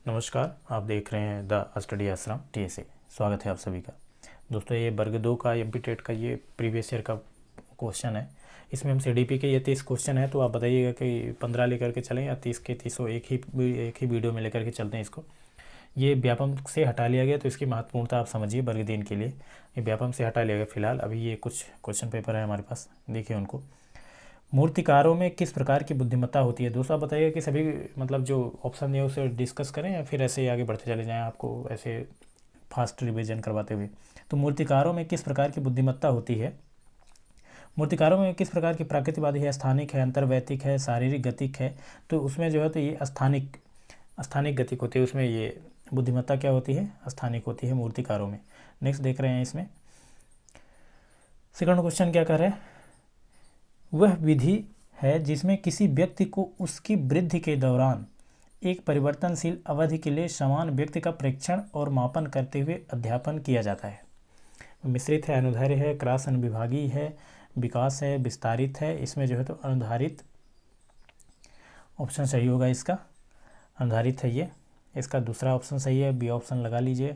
नमस्कार, आप देख रहे हैं द स्टडी आश्रम टीएसए। स्वागत है आप सभी का। दोस्तों, ये वर्ग 2 का एमपी टेट का ये प्रीवियस ईयर का क्वेश्चन है। इसमें हम सीडीपी के ये 30 क्वेश्चन है, तो आप बताइएगा कि 15 लेकर के चलें या 30 के 30 एक ही वीडियो में लेकर के चलते हैं इसको। ये व्यापम से हटा लिया गया, तो इसकी महत्वपूर्णता आप समझिए वर्ग 3 के लिए। ये व्यापम से हटा लिया गया फिलहाल। अभी ये कुछ क्वेश्चन पेपर है हमारे पास, देखिए उनको। मूर्तिकारों में किस प्रकार की बुद्धिमत्ता होती है? दोस्तों, आप बताइए कि सभी मतलब जो ऑप्शन है उसे डिस्कस करें या फिर ऐसे ही आगे बढ़ते चले जाएं, आपको ऐसे फास्ट रिवीजन करवाते हुए। तो मूर्तिकारों में किस प्रकार की बुद्धिमत्ता होती है? मूर्तिकारों में किस प्रकार की प्राकृतिकवादी है, स्थानिक है, अंतर्वैयक्तिक है, शारीरिक गतिक है? तो उसमें जो है तो ये स्थानिक गतिक होती है। उसमें ये बुद्धिमत्ता क्या होती है? स्थानिक होती है मूर्तिकारों में। नेक्स्ट देख रहे हैं इसमें सेकंड क्वेश्चन क्या कर रहे हैं। वह विधि है जिसमें किसी व्यक्ति को उसकी वृद्धि के दौरान एक परिवर्तनशील अवधि के लिए समान व्यक्ति का परीक्षण और मापन करते हुए अध्यापन किया जाता है। मिश्रित है, अनुदैर्य है, क्रॉस अनुविभागी है, विकास है, विस्तारित है। इसमें जो है तो अनुधारित ऑप्शन सही होगा इसका। अनुधारित है ये, इसका दूसरा ऑप्शन सही है, बी ऑप्शन लगा लीजिए।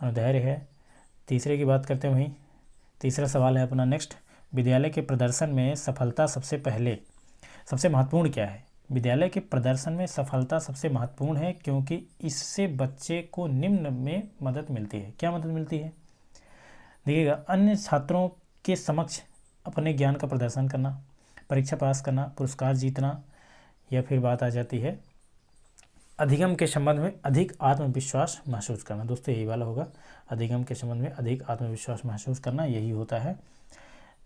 अनुदैर्य है। तीसरे की बात करते हैं वहीं। तीसरा सवाल है अपना नेक्स्ट। विद्यालय के प्रदर्शन में सफलता सबसे महत्वपूर्ण क्या है? विद्यालय के प्रदर्शन में सफलता सबसे महत्वपूर्ण है क्योंकि इससे बच्चे को निम्न में मदद मिलती है। क्या मदद मिलती है? देखिएगा, अन्य छात्रों के समक्ष अपने ज्ञान का प्रदर्शन करना, परीक्षा पास करना, पुरस्कार जीतना, या फिर बात आ जाती है अधिगम के संबंध में अधिक आत्मविश्वास महसूस करना। दोस्तों, यही वाला होगा, अधिगम के संबंध में अधिक आत्मविश्वास महसूस करना, यही होता है।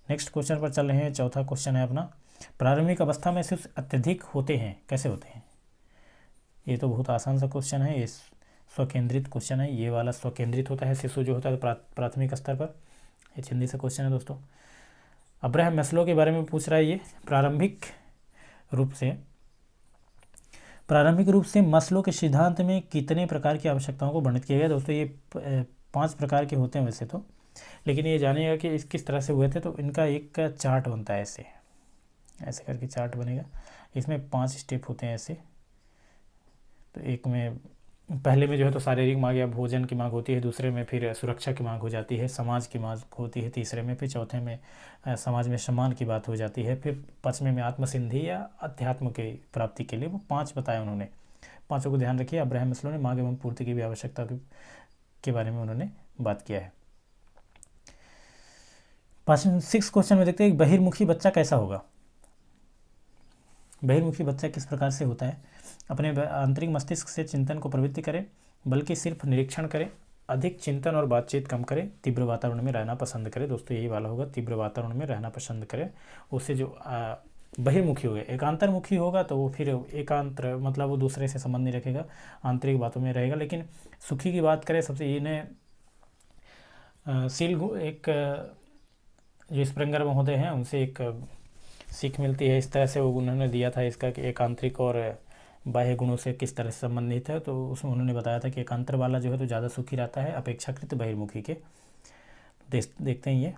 नेक्स्ट क्वेश्चन पर चल रहे हैं। चौथा क्वेश्चन है अपना, प्रारंभिक अवस्था में शिशु अत्यधिक होते हैं, कैसे होते हैं? ये तो बहुत आसान सा क्वेश्चन है, ये स्वकेंद्रित क्वेश्चन है। ये वाला स्वकेंद्रित होता है शिशु जो होता है प्राथमिक स्तर पर। ये हिंदी से क्वेश्चन है दोस्तों। अब्राहम मैस्लो के बारे में पूछ रहा है ये। प्रारंभिक रूप से मस्लो के सिद्धांत में कितने प्रकार की आवश्यकताओं को वर्णित किया गया? दोस्तों, ये 5 प्रकार के होते हैं वैसे तो, लेकिन ये जानिएगा कि इस किस तरह से हुए थे। तो इनका एक चार्ट बनता है, ऐसे करके चार्ट बनेगा। इसमें 5 स्टेप होते हैं ऐसे। तो एक में पहले में जो है तो शारीरिक मांग या भोजन की मांग होती है, दूसरे में फिर सुरक्षा की मांग हो जाती है, समाज की मांग होती है तीसरे में, फिर चौथे में समाज में सम्मान की बात हो जाती है, फिर 5वें में आत्मसिद्धि या अध्यात्म की प्राप्ति के लिए वो 5 बताए उन्होंने। 5 को ध्यान रखिए। अब्राहम मैस्लो ने मांग एवं पूर्ति की भी आवश्यकता के बारे में उन्होंने बात किया है। 6 क्वेश्चन में देखते हैं, बहिर्मुखी बच्चा कैसा होगा? बहिर्मुखी बच्चा किस प्रकार से होता है? अपने आंतरिक मस्तिष्क से चिंतन को प्रवृत्ति करे, बल्कि सिर्फ निरीक्षण करे, अधिक चिंतन और बातचीत कम करे, तीव्र वातावरण में रहना पसंद करे। दोस्तों, यही वाला होगा, तीव्र वातावरण में रहना पसंद करे। उससे जो बहिर्मुखी हो गया, एकांतरमुखी होगा तो वो फिर एकांतर मतलब वो दूसरे से संबंध नहीं रखेगा, आंतरिक बातों में रहेगा। लेकिन सुखी की बात करें, सबसे इन्हें एक जो स्प्रेंगर महोदय हैं उनसे एक सीख मिलती है। इस तरह से वो उन्होंने दिया था इसका कि एक आंतरिक और बाह्य गुणों से किस तरह से संबंधित है। तो उसमें उन्होंने बताया था कि एकांतर वाला जो है तो ज़्यादा सुखी रहता है अपेक्षाकृत बहिर्मुखी के। देखते हैं, ये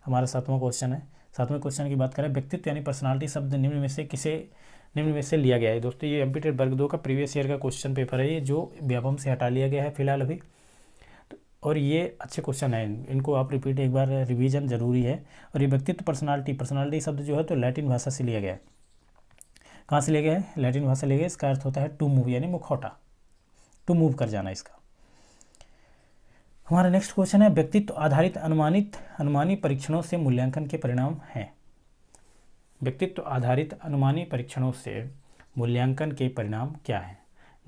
हमारा 7वां क्वेश्चन है। 7वें क्वेश्चन की बात करें, व्यक्तित्व यानी पर्सनालिटी शब्द निम्न में से लिया गया है? दोस्तों, ये एमपी टेट वर्ग 2 का प्रीवियस ईयर का क्वेश्चन पेपर है, ये जो व्यापम से हटा लिया गया है फिलहाल अभी। और ये अच्छे क्वेश्चन हैं, इनको आप रिपीट एक बार रिवीजन जरूरी है। और ये व्यक्तित्व पर्सनालिटी शब्द जो है तो लैटिन भाषा से लिया गया है। कहाँ से लिया गया है? लैटिन भाषा लिया गया। इसका अर्थ होता है टू मूव, यानी मुखौटा, टू मूव कर जाना इसका। हमारा नेक्स्ट क्वेश्चन है, व्यक्तित्व आधारित अनुमानी परीक्षणों से मूल्यांकन के परिणाम हैं। व्यक्तित्व आधारित अनुमानी परीक्षणों से मूल्यांकन के परिणाम क्या हैं?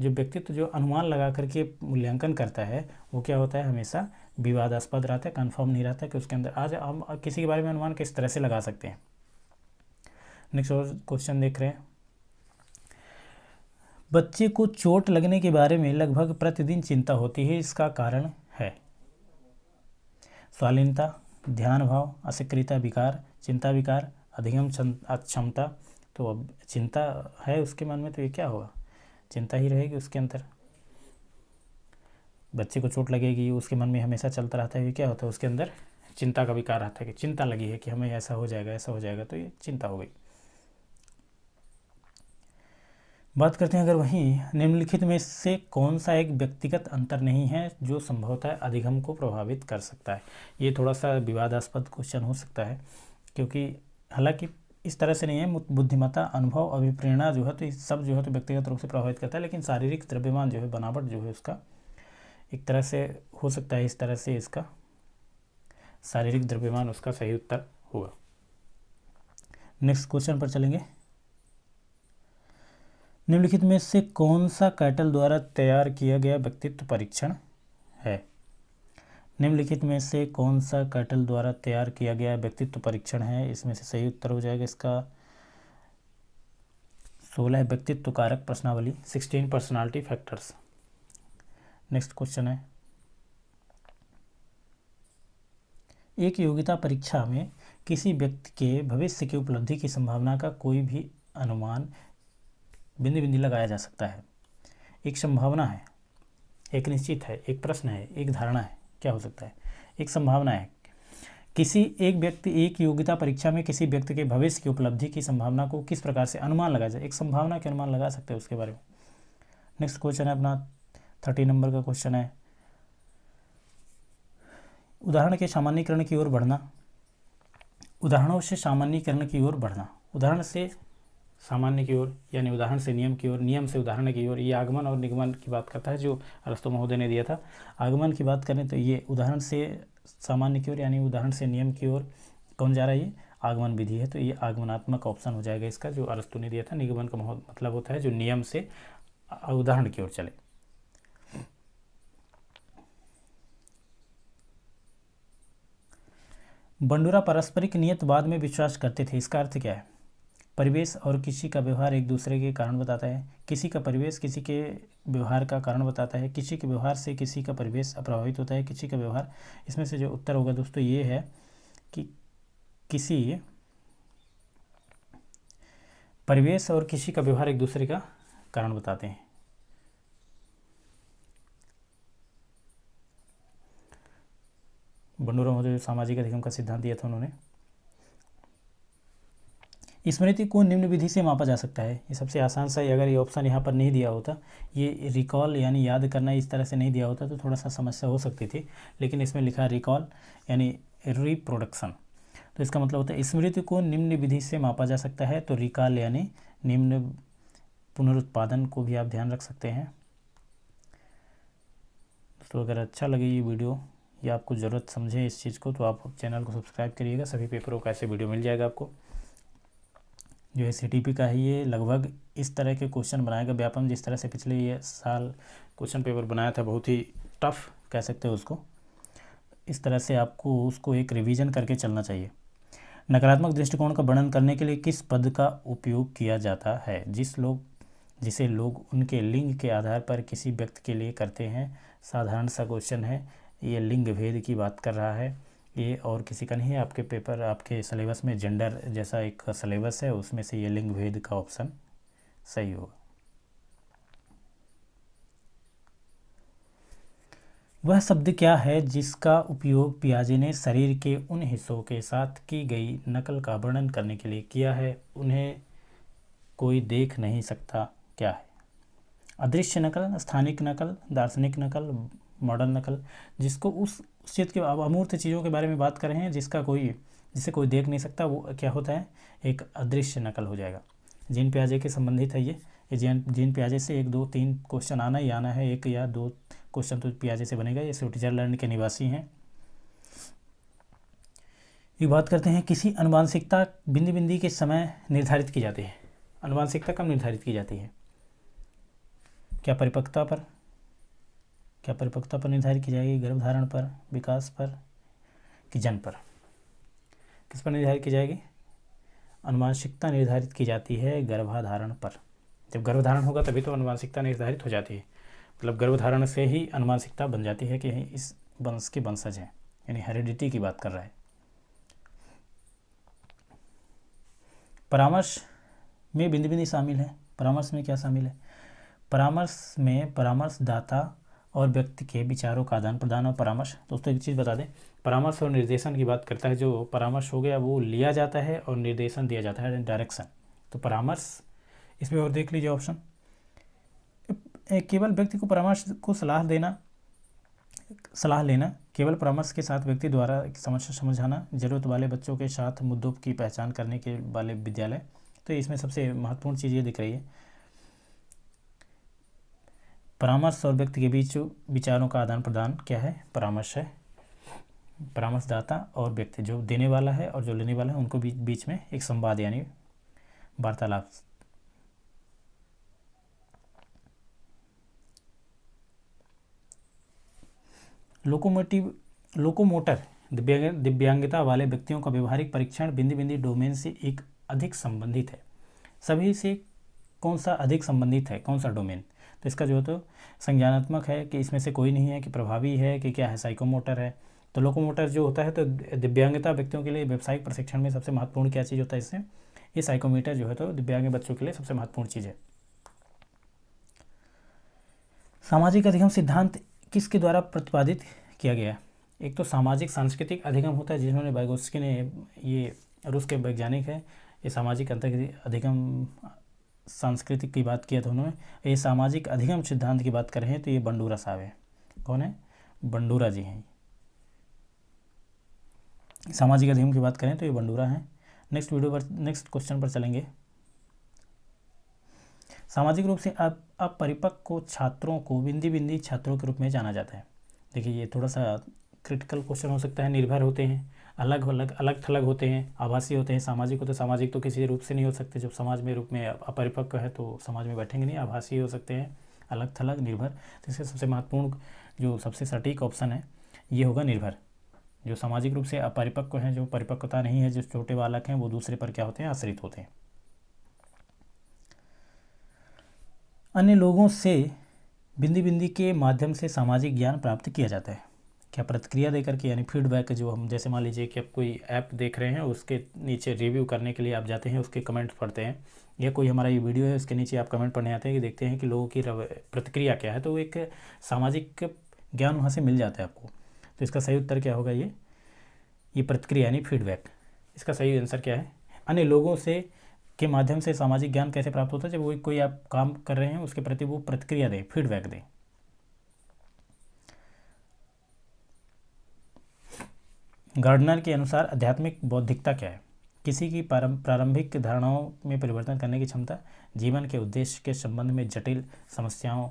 जो व्यक्तित्व जो अनुमान लगा करके मूल्यांकन करता है वो क्या होता है? हमेशा विवादास्पद रहता है, कन्फर्म नहीं रहता कि उसके अंदर आज हम किसी के बारे में अनुमान किस तरह से लगा सकते हैं। नेक्स्ट और क्वेश्चन देख रहे हैं, बच्चे को चोट लगने के बारे में लगभग प्रतिदिन चिंता होती है, इसका कारण है? स्वालीनता, ध्यान भाव, अस्क्रियता विकार, चिंता विकार, अधिगम अक्षमता। तो अब चिंता है उसके मन में तो ये क्या होगा? चिंता ही रहेगी उसके अंदर। बच्चे को चोट लगेगी, उसके मन में हमेशा चलता रहता है, ये क्या होता है? उसके अंदर चिंता का विकार रहता है कि चिंता लगी है कि हमें ऐसा हो जाएगा, तो ये चिंता हो गई। बात करते हैं अगर वहीं निम्नलिखित में से कौन सा एक व्यक्तिगत अंतर नहीं है जो संभवतः अधिगम को प्रभावित कर सकता है। ये थोड़ा सा विवादास्पद क्वेश्चन हो सकता है, क्योंकि हालांकि इस तरह से नहीं है, बुद्धिमत्ता, अनुभव, अभिप्रेरणा जो है तो ये सब जो है तो व्यक्तिगत रूप से प्रभावित करता है, लेकिन शारीरिक द्रव्यमान जो है, बनावट जो है उसका एक तरह से हो सकता है, इस तरह से इसका शारीरिक द्रव्यमान उसका सही उत्तर होगा। नेक्स्ट क्वेश्चन पर चलेंगे। निम्नलिखित में से कौन सा कैटल द्वारा तैयार किया गया व्यक्तित्व परीक्षण है। निम्नलिखित में से कौन सा कैटल द्वारा तैयार किया गया व्यक्तित्व परीक्षण है। इसमें से सही उत्तर हो जाएगा इसका 16 व्यक्तित्व कारक प्रश्नावली, 16 पर्सनालिटी फैक्टर्स। नेक्स्ट क्वेश्चन है, एक योग्यता परीक्षा में किसी व्यक्ति के भविष्य की उपलब्धि की संभावना का कोई भी अनुमान बिंदी बिंदी लगाया जा सकता है। एक संभावना है, एक निश्चित है, एक प्रश्न है, एक धारणा है। क्या हो सकता है? एक संभावना है। किसी एक व्यक्ति एक योग्यता परीक्षा में किसी व्यक्ति के भविष्य की उपलब्धि की संभावना को किस प्रकार से अनुमान लगाया जाए। एक संभावना के अनुमान लगा सकते हैं उसके बारे में। नेक्स्ट क्वेश्चन है अपना 30 नंबर का क्वेश्चन है, उदाहरण के सामान्यीकरण की ओर बढ़ना। उदाहरणों से सामान्यीकरण की ओर बढ़ना, उदाहरण से सामान्य की ओर यानी उदाहरण से नियम की ओर, नियम से उदाहरण की ओर। ये आगमन और निगमन की बात करता है जो अरस्तु महोदय ने दिया था। आगमन की बात करें तो ये उदाहरण से सामान्य की ओर यानी उदाहरण से नियम की ओर कौन जा रहा है? ये आगमन विधि है, तो ये आगमनात्मक ऑप्शन हो जाएगा इसका, जो अरस्तु ने दिया था। निगमन का मतलब होता है जो नियम से उदाहरण की ओर चले। बंडूरा पारस्परिक नियतवाद में विश्वास करते थे। इसका अर्थ क्या है? परिवेश और किसी का व्यवहार एक दूसरे के कारण बताता है। किसी का परिवेश किसी के व्यवहार का कारण बताता है। किसी के व्यवहार से किसी का परिवेश प्रभावित होता है। किसी का व्यवहार, इसमें से जो उत्तर होगा दोस्तों ये है कि किसी परिवेश और किसी का व्यवहार एक दूसरे का कारण बताते हैं। बंडूरा महोदय सामाजिक अधिगम का सिद्धांत दिया था उन्होंने। स्मृति को निम्न विधि से मापा जा सकता है। ये सबसे आसान सा है। अगर ये ऑप्शन यहाँ पर नहीं दिया होता, ये रिकॉल यानी याद करना इस तरह से नहीं दिया होता तो थोड़ा सा समस्या हो सकती थी, लेकिन इसमें लिखा रिकॉल यानी रिप्रोडक्शन, तो इसका मतलब होता है स्मृति को निम्न विधि से मापा जा सकता है। तो रिकॉल यानी निम्न पुनरुत्पादन को भी आप ध्यान रख सकते हैं। तो अगर अच्छा लगे ये वीडियो या आपको ज़रूरत समझे इस चीज़ को, तो आप चैनल को सब्सक्राइब करिएगा। सभी पेपरों का ऐसे वीडियो मिल जाएगा आपको। जो है CTP का है, ये लगभग इस तरह के क्वेश्चन बनाएगा। व्यापम जिस तरह से पिछले ये साल क्वेश्चन पेपर बनाया था, बहुत ही टफ कह सकते हो उसको, इस तरह से आपको उसको एक रिवीजन करके चलना चाहिए। नकारात्मक दृष्टिकोण का वर्णन करने के लिए किस पद का उपयोग किया जाता है? जिसे लोग उनके लिंग के आधार पर किसी व्यक्ति के लिए करते हैं। साधारण सा क्वेश्चन है, ये लिंग भेद की बात कर रहा है, ये और किसी का नहीं है। आपके पेपर, आपके सिलेबस में जेंडर जैसा एक सिलेबस है, उसमें से ये लिंग भेद का ऑप्शन सही होगा। वह शब्द क्या है जिसका उपयोग पियाजे ने शरीर के उन हिस्सों के साथ की गई नकल का वर्णन करने के लिए किया है? उन्हें कोई देख नहीं सकता क्या है? अदृश्य नकल, स्थानिक नकल, दार्शनिक नकल, मॉडर्न नकल। जिसको उस चीज़ के अमूर्त चीज़ों के बारे में बात कर रहे हैं जिसे कोई देख नहीं सकता, वो क्या होता है? एक अदृश्य नकल हो जाएगा। जीन पियाजे के संबंधित है ये जीन पियाजे से 1, 2, 3 क्वेश्चन आना ही आना है। 1 या 2 क्वेश्चन तो पियाजे से बनेगा। ये स्विट्जरलैंड के निवासी हैं। ये बात करते हैं, किसी अनुवांशिकता बिंदी बिंदी के समय निर्धारित की जाती है। अनुवांशिकता कब निर्धारित की जाती है? क्या परिपक्वता पर निर्धारित की जाएगी? गर्भधारण पर, विकास पर, कि जन्म पर? किस पर निर्धारित की जाएगी? अनुवांशिकता निर्धारित की जाती है गर्भाधारण पर। जब गर्भधारण होगा तभी तो अनुवांशिकता निर्धारित हो जाती है। मतलब गर्भधारण से ही अनुवांशिकता बन जाती है कि इस वंश के वंशज हैं, यानी हेरिडिटी की बात कर रहा है। परामर्श में बिंदी बिंदी शामिल है। परामर्श में क्या शामिल है? परामर्श में परामर्शदाता और व्यक्ति के विचारों का आदान प्रदान और परामर्श। दोस्तों एक चीज़ बता दें, परामर्श और निर्देशन की बात करता है। जो परामर्श हो गया वो लिया जाता है और निर्देशन दिया जाता है, डायरेक्शन। तो परामर्श, इसमें और देख लीजिए ऑप्शन, केवल व्यक्ति को परामर्श को सलाह लेना, केवल परामर्श के साथ व्यक्ति द्वारा समस्या समझाना, जरूरत वाले बच्चों के साथ मुद्दों की पहचान करने के वाले विद्यालय। तो इसमें सबसे महत्वपूर्ण चीज़ ये दिख रही है, परामर्श और व्यक्ति के बीच विचारों का आदान प्रदान क्या है, परामर्श है। परामर्शदाता और व्यक्ति, जो देने वाला है और जो लेने वाला है, उनको बीच में एक संवाद यानी वार्तालाप। लोकोमोटर दिव्यांगता वाले व्यक्तियों का व्यवहारिक परीक्षण बिंदी बिंदी डोमेन से एक अधिक संबंधित है। सभी से कौन सा अधिक संबंधित है, कौन सा डोमेन? तो इसका जो तो संज्ञानात्मक है कि इसमें से कोई नहीं है, कि प्रभावी है, कि क्या है, साइकोमोटर है। तो लोकोमोटर जो होता है, तो दिव्यांगता व्यक्तियों के लिए व्यावसायिक प्रशिक्षण में सबसे महत्वपूर्ण क्या चीज़ होता है इससे, ये साइकोमीटर जो है तो दिव्यांग बच्चों के लिए सबसे महत्वपूर्ण चीज़ है। सामाजिक अधिगम सिद्धांत किसके द्वारा प्रतिपादित किया गया? एक तो सामाजिक सांस्कृतिक अधिगम होता है, जिन्होंने वाइगोत्स्की ने, ये रूस के वैज्ञानिक है, ये सामाजिक अधिगम सांस्कृतिक की बात किया था उन्होंने। ये सामाजिक अधिगम सिद्धांत की बात कर रहे हैं तो ये बंडूरा साहब है। कौन है? बंडूरा जी हैं। सामाजिक अधिगम की बात करें तो ये बंडूरा हैं। नेक्स्ट क्वेश्चन पर चलेंगे। सामाजिक रूप से अपरिपक्व छात्रों को बिंदी बिंदी छात्रों के रूप में जाना जाता है। देखिए ये थोड़ा सा क्रिटिकल क्वेश्चन हो सकता है। निर्भर होते हैं, अलग थलग होते हैं, आभासी होते हैं, सामाजिक होते हैं। सामाजिक तो किसी रूप से नहीं हो सकते, जब समाज में रूप में अपरिपक्व है तो समाज में बैठेंगे नहीं। आभासी हो सकते हैं, अलग थलग, निर्भर। तो इसका सबसे महत्वपूर्ण जो सबसे सटीक ऑप्शन है ये होगा निर्भर। जो सामाजिक रूप से अपरिपक्व हैं, जो परिपक्वता नहीं है, जो छोटे बालक हैं, वो दूसरे पर क्या होते हैं, आश्रित होते हैं। अन्य लोगों से बिंदी बिंदी के माध्यम से सामाजिक ज्ञान प्राप्त किया जाता है। क्या? प्रतिक्रिया देकर के, यानी फीडबैक। जो हम जैसे मान लीजिए कि आप कोई ऐप देख रहे हैं, उसके नीचे रिव्यू करने के लिए आप जाते हैं, उसके कमेंट पढ़ते हैं, या कोई हमारा ये वीडियो है उसके नीचे आप कमेंट पढ़ने आते हैं कि देखते हैं कि लोगों की प्रतिक्रिया क्या है, तो वो एक सामाजिक ज्ञान वहाँ से मिल जाता है आपको। तो इसका सही उत्तर क्या होगा? ये प्रतिक्रिया यानी फीडबैक। इसका सही आंसर क्या है? अन्य लोगों से के माध्यम से सामाजिक ज्ञान कैसे प्राप्त होता है? जब वो कोई आप काम कर रहे हैं उसके प्रति वो प्रतिक्रिया दें, फीडबैक दें। गार्डनर के अनुसार आध्यात्मिक बौद्धिकता क्या है? किसी की प्रारंभिक धारणाओं में परिवर्तन करने की क्षमता, जीवन के उद्देश्य के संबंध में जटिल समस्याओं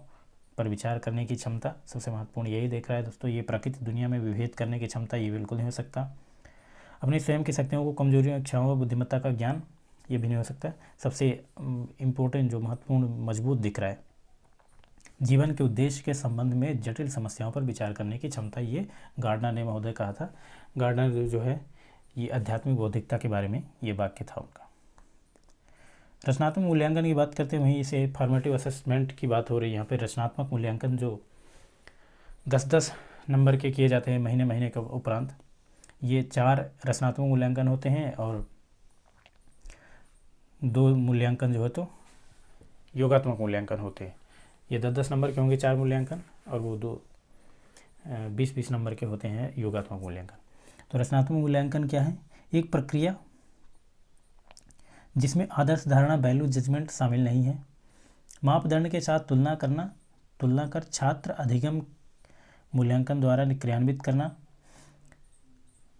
पर विचार करने की क्षमता। सबसे महत्वपूर्ण यही देख रहा है दोस्तों। ये प्रकृति दुनिया में विभेद करने की क्षमता, ये बिल्कुल नहीं हो सकता। अपनी स्वयं की शक्तियों को, कमजोरियों, इच्छाओं व बुद्धिमत्ता का ज्ञान, ये भी नहीं हो सकता। सबसे इम्पोर्टेंट जो महत्वपूर्ण मजबूत दिख रहा है, जीवन के उद्देश्य के संबंध में जटिल समस्याओं पर विचार करने की क्षमता, ये गार्डनर ने महोदय कहा था। गार्डनर जो है ये आध्यात्मिक बौद्धिकता के बारे में ये वाक्य था उनका। रचनात्मक मूल्यांकन की बात करते हैं, वहीं इसे फॉर्मेटिव असेसमेंट की बात हो रही है। यहाँ पे रचनात्मक मूल्यांकन जो 10-10 नंबर के किए जाते हैं महीने महीने के उपरांत, ये 4 रचनात्मक मूल्यांकन होते हैं और 2 मूल्यांकन जो है तो योगात्मक मूल्यांकन होते हैं। ये 10-10 नंबर के होंगे 4 मूल्यांकन, और वो 2 20-20 नंबर के होते हैं योगात्मक मूल्यांकन। तो रचनात्मक मूल्यांकन क्या है? एक प्रक्रिया जिसमें आदर्श धारणा, वैल्यू, जजमेंट शामिल नहीं है। मापदंड के साथ तुलना कर छात्र अधिगम मूल्यांकन द्वारा क्रियान्वित करना।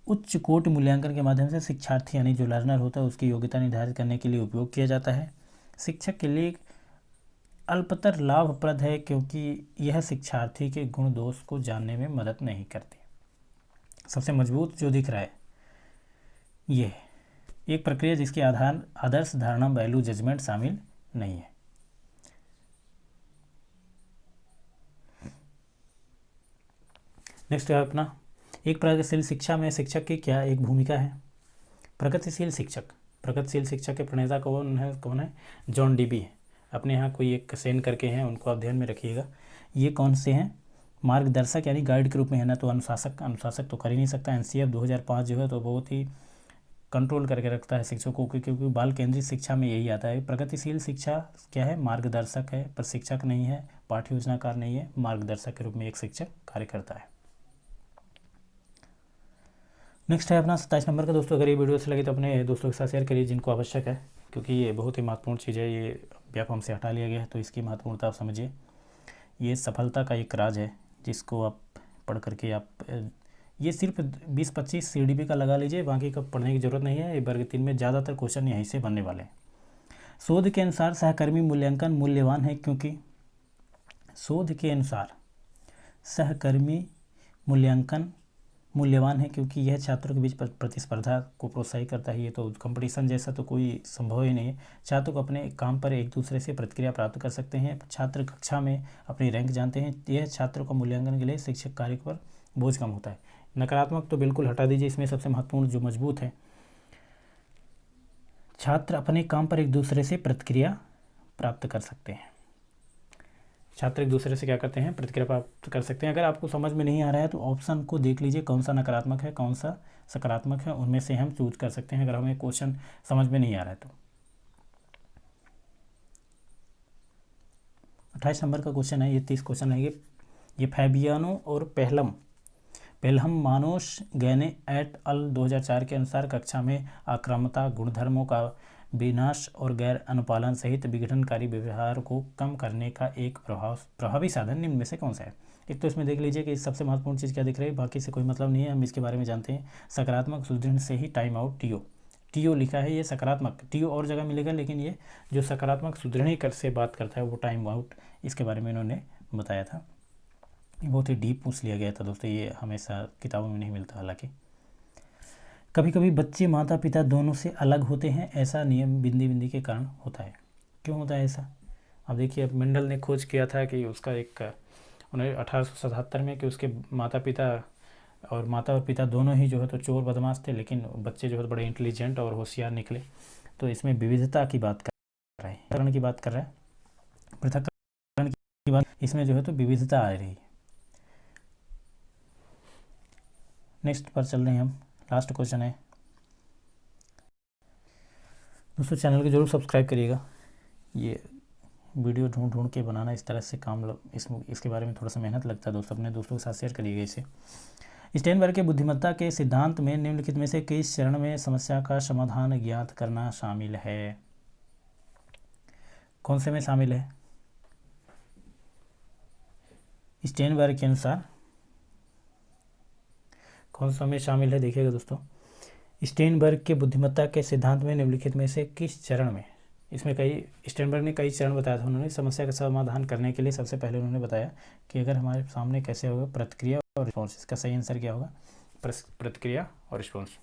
उच्च कोटि मूल्यांकन के माध्यम से शिक्षार्थी यानी जो लर्नर होता है उसकी योग्यता निर्धारित करने के लिए उपयोग किया जाता है। शिक्षक के लिए अल्पतर लाभप्रद है क्योंकि यह शिक्षार्थी के गुण दोष को जानने में मदद नहीं करती। सबसे मजबूत जो दिख रहा है ये एक प्रक्रिया जिसके आदर्श धारणा, वैल्यू, जजमेंट शामिल नहीं है। नेक्स्ट है अपना, एक प्रगतिशील शिक्षा में शिक्षक की क्या एक भूमिका है? प्रगतिशील शिक्षक के प्रणेता कौन है? जॉन डीबी है। अपने यहाँ कोई एक सेन करके हैं, उनको आप ध्यान में रखिएगा। ये कौन से हैं? मार्गदर्शक यानी गाइड के रूप में है ना, तो अनुशासक तो कर ही नहीं सकता। एनसीएफ 2005 जो है तो बहुत ही कंट्रोल करके रखता है शिक्षकों को, क्योंकि बाल केंद्रित शिक्षा में यही आता है। प्रगतिशील शिक्षा क्या है? मार्गदर्शक है, प्रशिक्षक नहीं है, पाठ्य योजनाकार नहीं है, मार्गदर्शक के रूप में एक शिक्षक कार्य करता है। नेक्स्ट है अपना 27 नंबर का। दोस्तों अगर ये वीडियो अच्छी लगी तो अपने दोस्तों के साथ शेयर करिए जिनको आवश्यक है, क्योंकि ये बहुत ही महत्वपूर्ण चीज़ है। ये व्याप हमसे हटा लिया गया है तो इसकी महत्वपूर्णता आप समझिए। ये सफलता का एक राज है जिसको आप पढ़ करके आप ये सिर्फ 20-25 CDP का लगा लीजिए, बाकी का पढ़ने की ज़रूरत नहीं है। ये वर्ग 3 में ज़्यादातर क्वेश्चन यहीं से बनने वाले हैं। शोध के अनुसार सहकर्मी मूल्यांकन मूल्यवान है क्योंकि शोध के अनुसार सहकर्मी मूल्यांकन मूल्यवान है क्योंकि यह छात्रों के बीच प्रतिस्पर्धा को प्रोत्साहित करता है। ये तो कंपटीशन जैसा तो कोई संभव ही नहीं है। छात्रों को अपने काम पर एक दूसरे से प्रतिक्रिया प्राप्त कर सकते हैं। छात्र कक्षा में अपनी रैंक जानते हैं। यह छात्रों का मूल्यांकन के लिए शिक्षक कार्य पर बोझ कम होता है। नकारात्मक तो बिल्कुल हटा दीजिए। इसमें सबसे महत्वपूर्ण जो मजबूत है, छात्र अपने काम पर एक दूसरे से प्रतिक्रिया प्राप्त कर सकते हैं। छात्र एक दूसरे से क्या करते हैं, प्रतिक्रिया प्राप्त कर सकते हैं। अगर आपको समझ में नहीं आ रहा है तो ऑप्शन को देख लीजिए, कौन सा नकारात्मक है कौन सा सकारात्मक है, उनमें से हम चूज कर सकते हैं अगर हमें क्वेश्चन समझ में नहीं आ रहा है तो। 28 नंबर का क्वेश्चन है, ये 30 क्वेश्चन है ये फैबियानो और पेलहम मानोस गैने एट अल 2004 के अनुसार कक्षा में आक्रामकता गुणधर्मों का विनाश और गैर अनुपालन सहित विघटनकारी व्यवहार को कम करने का एक प्रभावी साधन निम्न में से कौन सा है। एक तो इसमें देख लीजिए कि सबसे महत्वपूर्ण चीज़ क्या दिख रही है, बाकी से कोई मतलब नहीं है, हम इसके बारे में जानते हैं। सकारात्मक सुदृढ़ से ही टाइम आउट टीओ लिखा है, ये सकारात्मक, टीओ और जगह मिलेगा लेकिन ये जो सकारात्मक सुदृढ़ीकरण से बात करता है वो टाइम आउट, इसके बारे में इन्होंने बताया था। बहुत ही डीप पूछ लिया गया था दोस्तों, ये हमेशा किताबों में नहीं मिलता। हालांकि कभी कभी बच्चे माता पिता दोनों से अलग होते हैं, ऐसा नियम बिंदी बिंदी के कारण होता है। क्यों होता है ऐसा? अब देखिए, अब मेंडल ने खोज किया था कि उसका एक उन्हें 1877 में कि उसके माता और पिता दोनों ही जो है तो चोर बदमाश थे, लेकिन बच्चे जो है बड़े इंटेलिजेंट और होशियार निकले। तो इसमें विविधता की बात कर रहा है, पृथक्करण की बात कर रहा है, पृथक्करण की बात, इसमें जो है तो विविधता आ रही है। नेक्स्ट पर चल रहे हैं हम, लास्ट क्वेश्चन है दोस्तों। चैनल को जरूर सब्सक्राइब करिएगा। ये वीडियो ढूंढ के बनाना इस तरह से काम इसके बारे में थोड़ा सा मेहनत लगता है दोस्तों, अपने दोस्तों के साथ शेयर करिएगा इसे। स्टेनबर्ग के बुद्धिमत्ता के सिद्धांत में निम्नलिखित में से किस चरण में समस्या का समाधान ज्ञात करना शामिल है? कौन से में शामिल है? स्टेनबर्ग के अनुसार कौन सा में शामिल है? देखिएगा दोस्तों, स्टेनबर्ग के बुद्धिमत्ता के सिद्धांत में निम्नलिखित में से किस चरण में, इसमें स्टेनबर्ग ने कई चरण बताया था। उन्होंने समस्या का समाधान करने के लिए सबसे पहले उन्होंने बताया कि अगर हमारे सामने कैसे होगा प्रतिक्रिया और रिस्पॉन्स। इसका सही आंसर क्या होगा? प्रतिक्रिया और रिस्पॉन्स।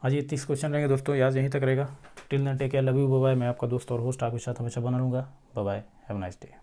आज ये 30 क्वेश्चन रहेंगे दोस्तों, याद यहीं तक रहेगा। Till then take care, love you, bye bye. मैं आपका दोस्त और होस्ट आपके साथ हमेशा बना रहूँगा। Bye bye, have a nice day.